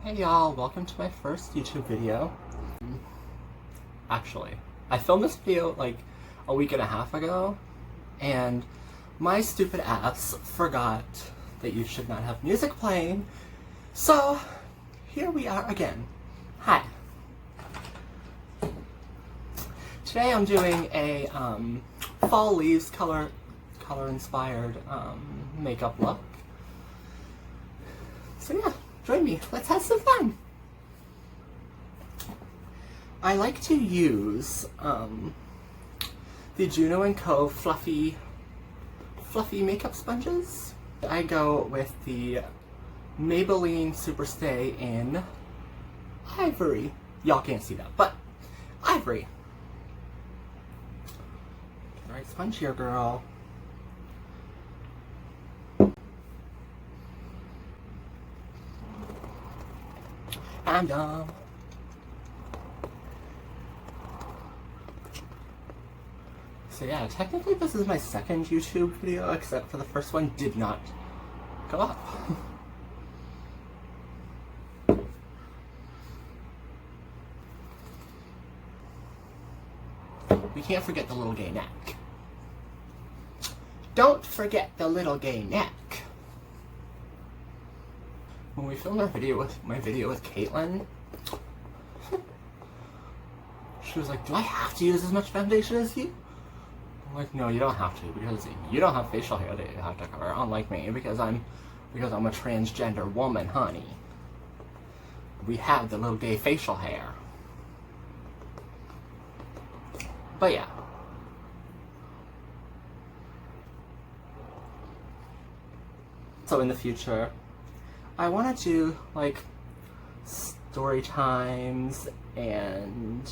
Hey y'all, welcome to my first YouTube video. Actually, I filmed this video like a week and a half ago, and my stupid ass forgot that you should not have music playing, so here we are again. Hi. Today I'm doing a fall leaves color inspired makeup look. So yeah, join me. Let's have some fun. I like to use the Juno & Co. fluffy makeup sponges. I go with the Maybelline Superstay in Ivory. Y'all can't see that, but Ivory. Get the right sponge here, girl. I'm done. So yeah, technically this is my second YouTube video, except for the first one did not go up. We can't forget the little gay neck. Don't forget the little gay neck. When we filmed my video with Caitlin, she was like, "Do I have to use as much foundation as you?" I'm like, "No, you don't have to, because you don't have facial hair that you have to cover, unlike me, because I'm a transgender woman, honey. We have the little gay facial hair." But yeah. So in the future, I want to do like story times and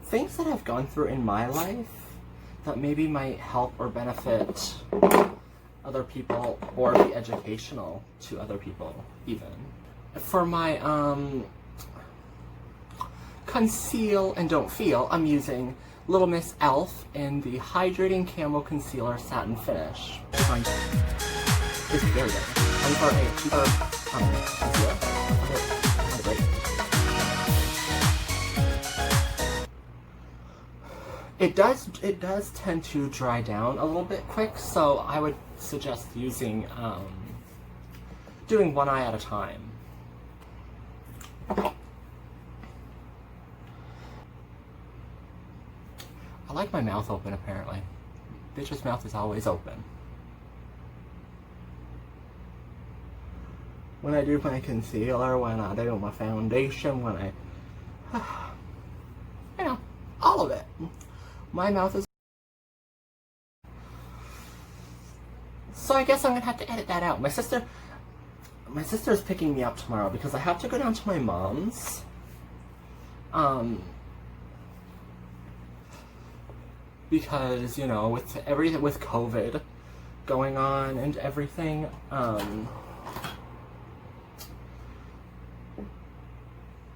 things that I've gone through in my life that maybe might help or benefit other people or be educational to other people even. For my conceal and don't feel, I'm using Little Miss Elf in the Hydrating Camo Concealer Satin Finish. It's very good. For a cheaper concealer. It does tend to dry down a little bit quick, so I would suggest using doing one eye at a time. I like my mouth open, apparently. Bitch's mouth is always open. When I do my concealer, when I do my foundation, when I, you know, all of it. My mouth is... So I guess I'm gonna have to edit that out. My sister is picking me up tomorrow because I have to go down to my mom's. Because, you know, with everything, with COVID going on and everything,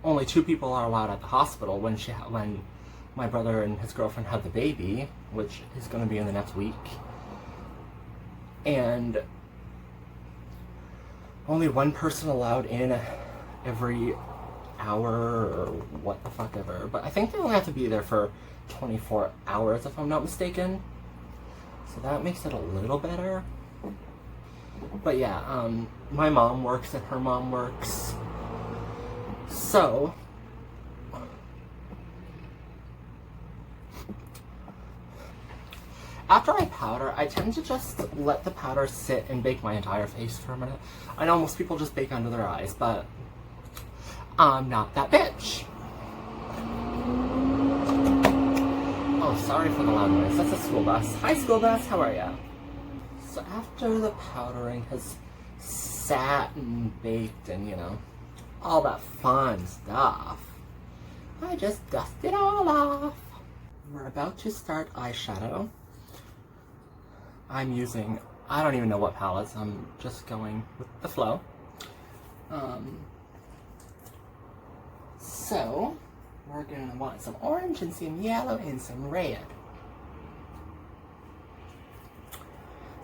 only 2 people are allowed at the hospital when my brother and his girlfriend had the baby, which is going to be in the next week. And only 1 person allowed in every hour or what the fuck ever. But I think they only have to be there for 24 hours if I'm not mistaken. So that makes it a little better. But yeah, my mom works and her mom works. So, after I powder, I tend to just let the powder sit and bake my entire face for a minute. I know most people just bake under their eyes, but I'm not that bitch. Oh, sorry for the loud noise. That's a school bus. Hi, school bus. How are ya? So after the powdering has sat and baked and, you know, all that fun stuff, I just dust it all off. We're about to start eyeshadow. I'm using, I don't even know what palettes, I'm just going with the flow. So, we're gonna want some orange and some yellow and some red.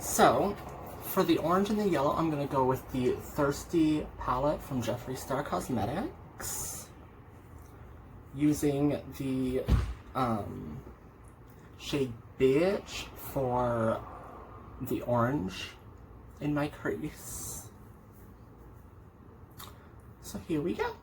So, for the orange and the yellow, I'm going to go with the Thirsty palette from Jeffree Star Cosmetics. Using the shade Beige for the orange in my crease. So here we go.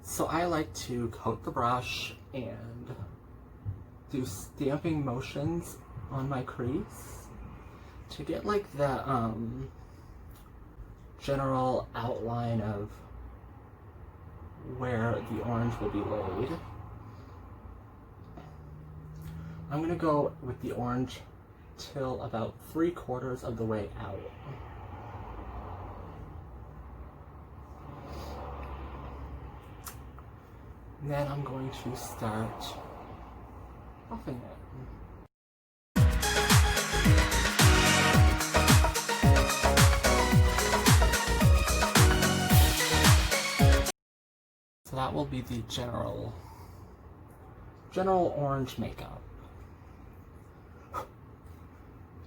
So I like to coat the brush and do stamping motions on my crease to get like the general outline of where the orange will be laid. I'm gonna go with the orange till about 3/4 of the way out. And then I'm going to start buffing it. So that will be the general orange makeup.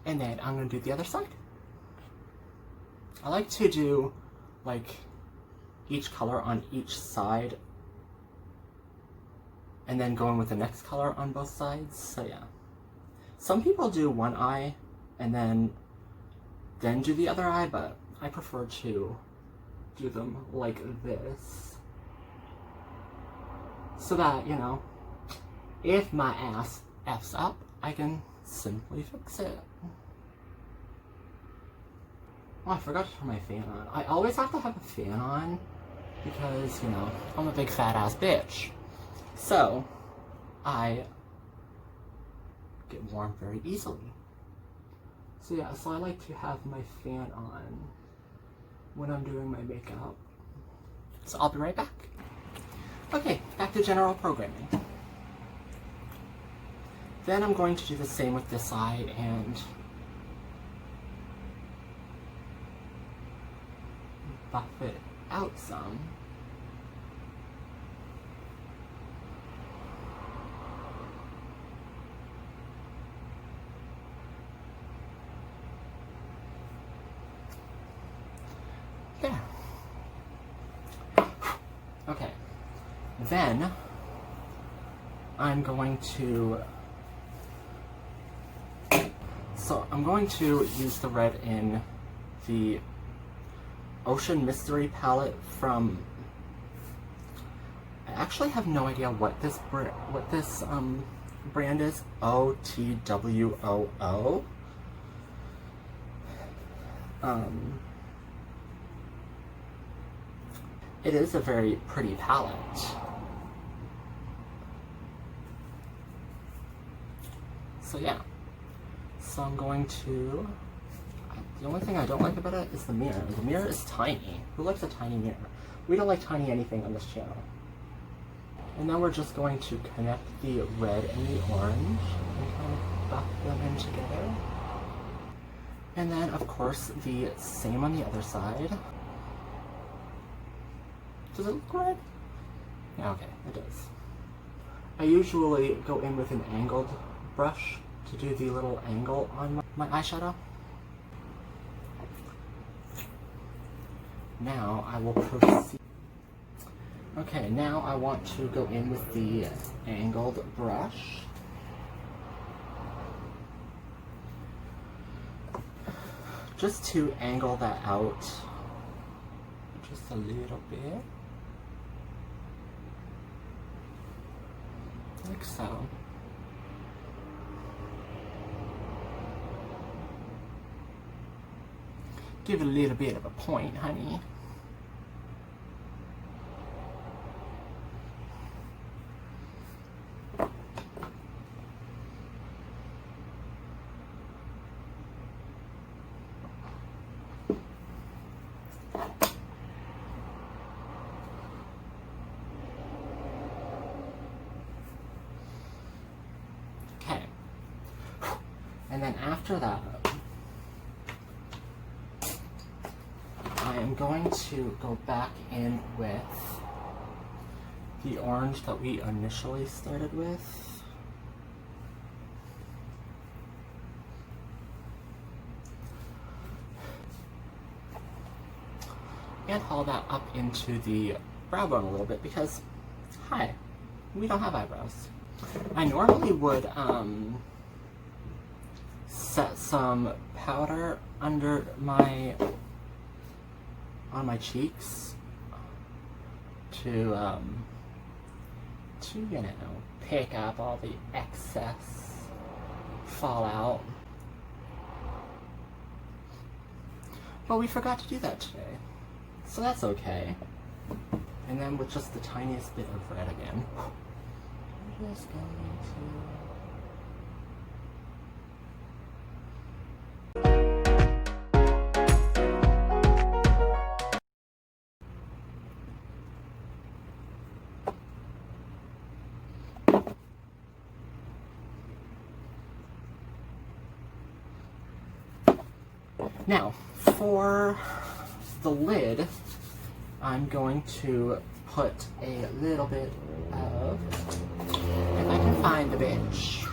And then I'm going to do the other side. I like to do like each color on each side and then going with the next color on both sides. So yeah. Some people do one eye and then do the other eye, but I prefer to do them like this. So that, you know, if my ass F's up, I can simply fix it. Oh, I forgot to turn my fan on. I always have to have a fan on because, you know, I'm a big fat ass bitch. So, I get warm very easily. So yeah, so I like to have my fan on when I'm doing my makeup. So I'll be right back. Okay, back to general programming. Then I'm going to do the same with this side and buff it out some. There. Okay. Then I'm going to use the red in the Ocean Mystery palette from, I actually have no idea what this brand is. OTWOO. It is a very pretty palette. So yeah. So I'm going to, the only thing I don't like about it is the mirror. The mirror is tiny. Who likes a tiny mirror? We don't like tiny anything on this channel. And now we're just going to connect the red and the orange and kind of buff them in together. And then, of course, the same on the other side. Does it look red? Yeah, okay, it does. I usually go in with an angled brush to do the little angle on my eyeshadow. Now I will proceed. Okay, now I want to go in with the angled brush. Just to angle that out just a little bit. Like so. Give it a little bit of a point, honey. Okay. And then after that, I am I'm going to go back in with the orange that we initially started with. And haul that up into the brow bone a little bit because, hi, we don't have eyebrows. I normally would set some powder under on my cheeks to you know, pick up all the excess fallout. But we forgot to do that today, so that's okay. And then with just the tiniest bit of red again, we're just going to... Now, for the lid, I'm going to put a little bit of, if I can find the bitch,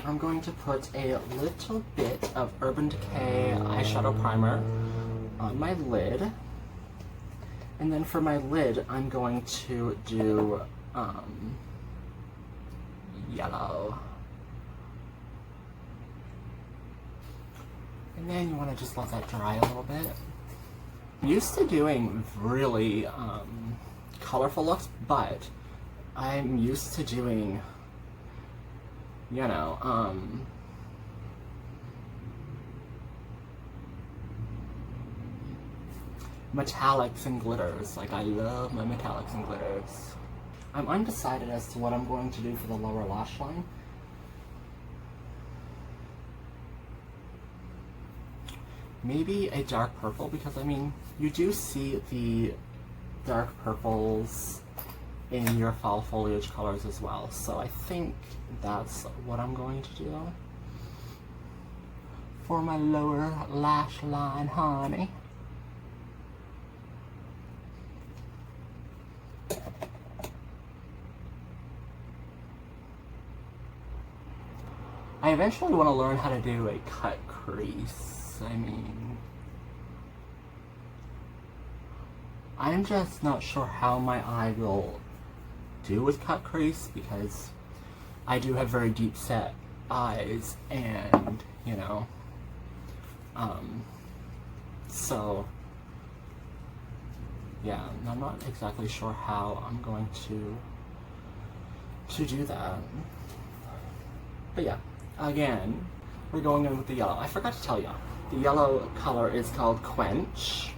I'm going to put a little bit of Urban Decay eyeshadow primer on my lid. And then for my lid, I'm going to do yellow. And then you want to just let that dry a little bit. I'm used to doing really colorful looks, but I'm used to doing, you know, metallics and glitters. Like, I love my metallics and glitters. I'm undecided as to what I'm going to do for the lower lash line. Maybe a dark purple, because I mean, you do see the dark purples in your fall foliage colors as well. So I think that's what I'm going to do for my lower lash line, honey. I eventually want to learn how to do a cut crease. I mean, I'm just not sure how my eye will do with cut crease, because I do have very deep set eyes, and you know, so yeah, I'm not exactly sure how I'm going to do that. But yeah, again, we're going in with the yellow. I forgot to tell you. The yellow color is called Quench.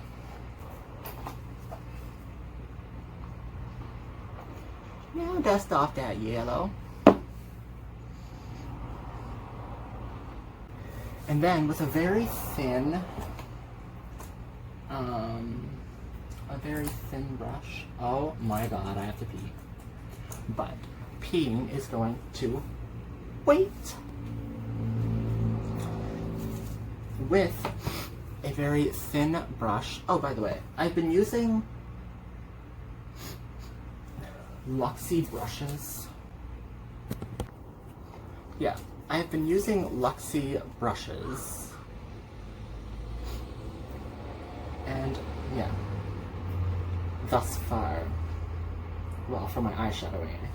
Now dust off that yellow. And then with a very thin brush. Oh my god, I have to pee. But peeing is going to wait. With a very thin brush. Oh, by the way, I've been using Luxie brushes. Yeah, I've been using Luxie brushes. And yeah, thus far, well, for my eyeshadow anyway.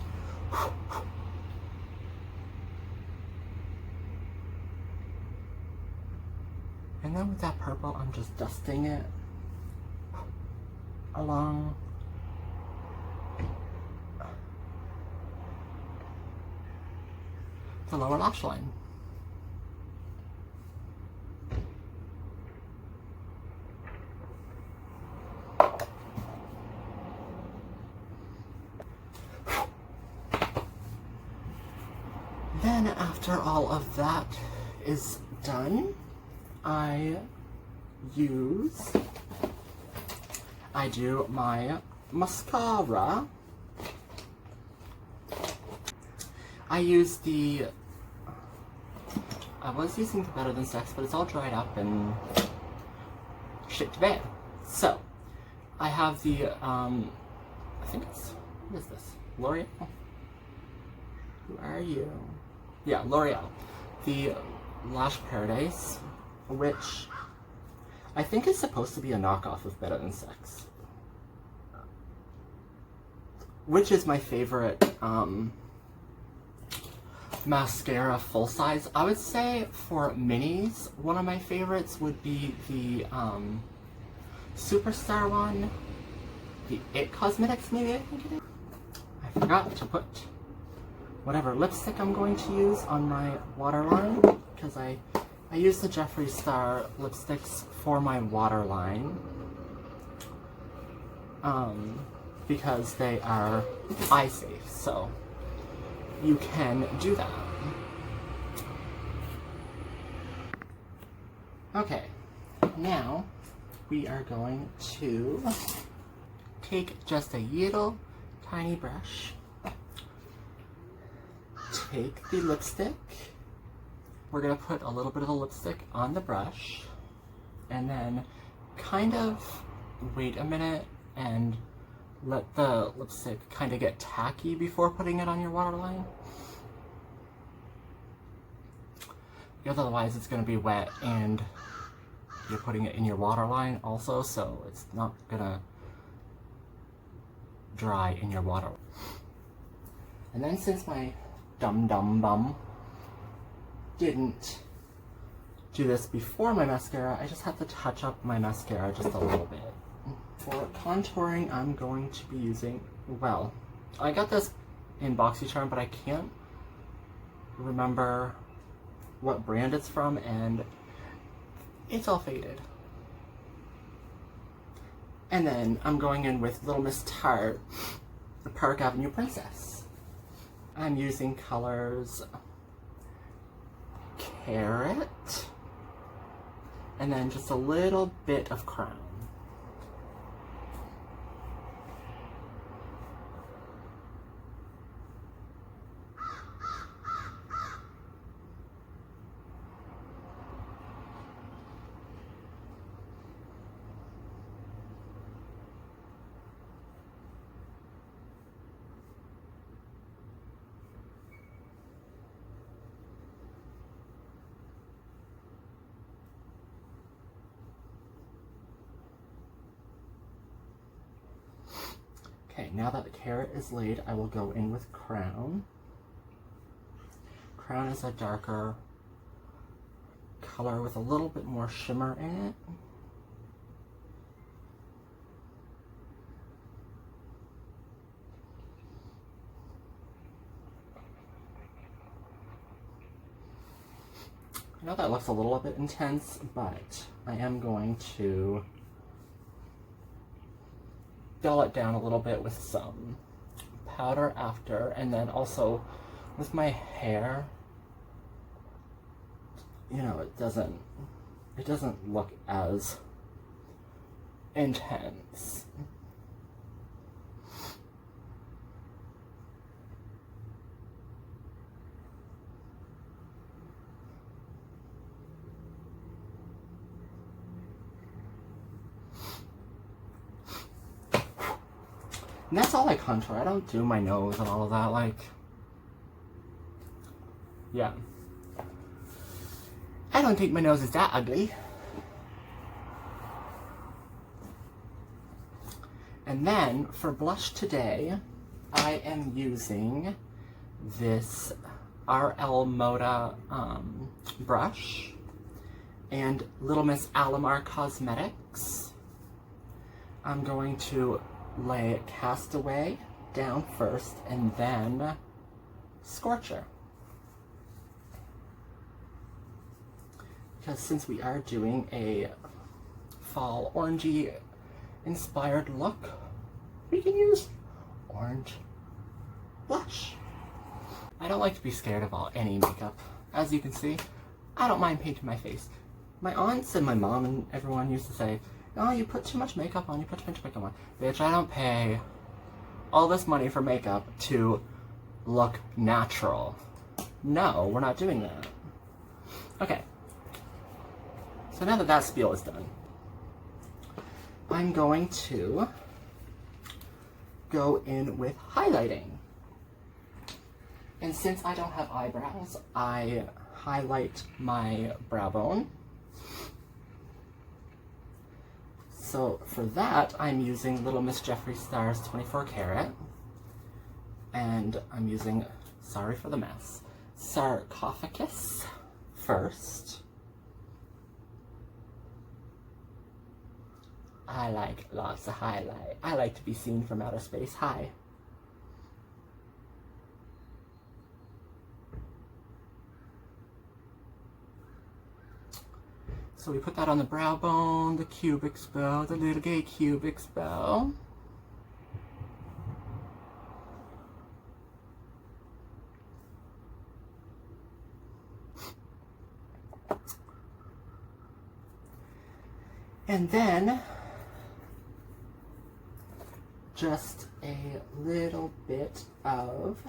And then with that purple, I'm just dusting it along the lower lash line. Then after all of that is done, I do my mascara. I use the I was using the Better Than Sex, but it's all dried up and shit to bed. So, I have the, I think it's, what is this? L'Oreal? Who are you? Yeah, L'Oreal. The Lash Paradise, which I think is supposed to be a knockoff of Better Than Sex. Which is my favorite, mascara full size. I would say for minis, one of my favorites would be the Superstar one, the It Cosmetics maybe I think it is. I forgot to put whatever lipstick I'm going to use on my waterline because I use the Jeffree Star lipsticks for my waterline because they are eye safe, so you can do that. Okay, now we are going to take just a little tiny brush, take the lipstick, we're going to put a little bit of the lipstick on the brush, and then kind of wait a minute and let the lipstick kind of get tacky before putting it on your waterline. Because otherwise it's going to be wet and you're putting it in your waterline also, so it's not going to dry in your water. And then since my dum bum didn't do this before my mascara, I just have to touch up my mascara just a little bit. For contouring, I'm going to be using, well, I got this in BoxyCharm, but I can't remember what brand it's from, and it's all faded. And then I'm going in with Little Miss Tarte, the Park Avenue Princess. I'm using colors Carrot, and then just a little bit of Crown. Okay, now that the Carrot is laid, I will go in with Crown. Crown is a darker color with a little bit more shimmer in it. I know that looks a little bit intense, but I am going to dull it down a little bit with some powder after, and then also with my hair, you know, it doesn't look as intense. And that's all I contour. I don't do my nose and all of that, like, yeah. I don't think my nose is that ugly. And then, for blush today, I am using this RL Moda brush and Little Miss Alamar Cosmetics. I'm going to lay Castaway down first and then Scorcher. Because since we are doing a fall orangey inspired look, we can use orange blush. I don't like to be scared of any makeup. As you can see, I don't mind painting my face. My aunts and my mom and everyone used to say, oh, you put too much makeup on, you put too much makeup on. Bitch, I don't pay all this money for makeup to look natural. No, we're not doing that. Okay. So now that that spiel is done, I'm going to go in with highlighting. And since I don't have eyebrows, I highlight my brow bone. So for that, I'm using Little Miss Jeffree Star's 24 karat. And I'm using, sorry for the mess, sarcophagus first. I like lots of highlight. I like to be seen from outer space. Hi. So we put that on the brow bone, the cubix bow, the little gay cubix bow. And then just a little bit of,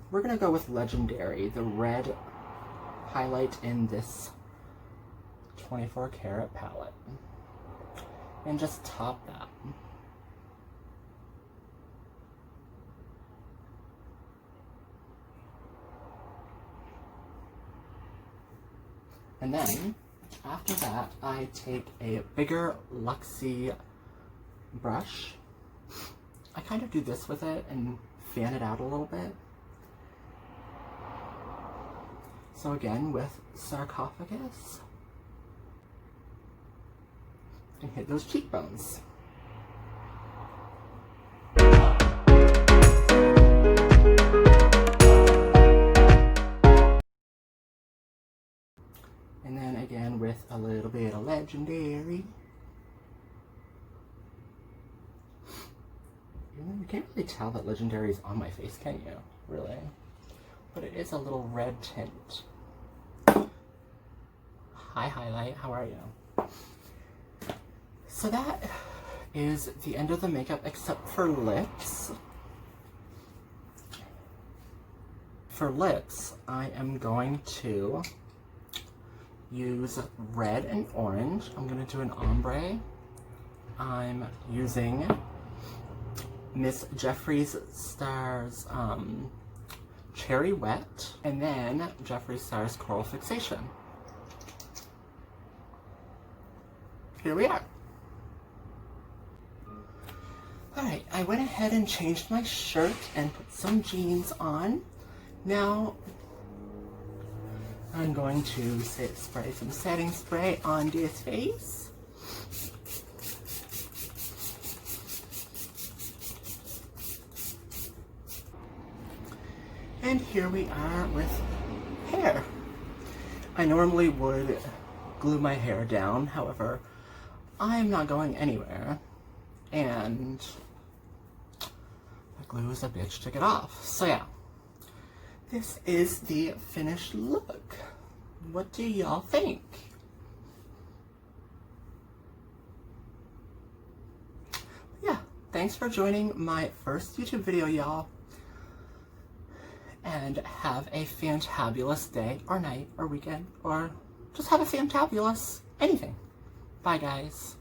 we're gonna go with Legendary, the red highlight in this 24 karat palette, and just top that. And then after that, I take a bigger Luxie brush. I kind of do this with it and fan it out a little bit. So again, with sarcophagus, and hit those cheekbones. And then again with a little bit of Legendary. You can't really tell that Legendary is on my face, can you? Really? But it is a little red tint. Hi, highlight. How are you? So that is the end of the makeup except for lips. For lips, I am going to use red and orange. I'm going to do an ombre. I'm using Miss Jeffree Star's Cherry Wet, and then Jeffree Star's Coral Fixation. Here we are. Alright, I went ahead and changed my shirt and put some jeans on. Now, I'm going to spray some setting spray on this face. And here we are with hair. I normally would glue my hair down, however, I'm not going anywhere. And the glue is a bitch to get off. So yeah, this is the finished look. What do y'all think? Yeah, thanks for joining my first YouTube video, y'all. And have a fantabulous day, or night, or weekend, or just have a fantabulous anything. Bye, guys.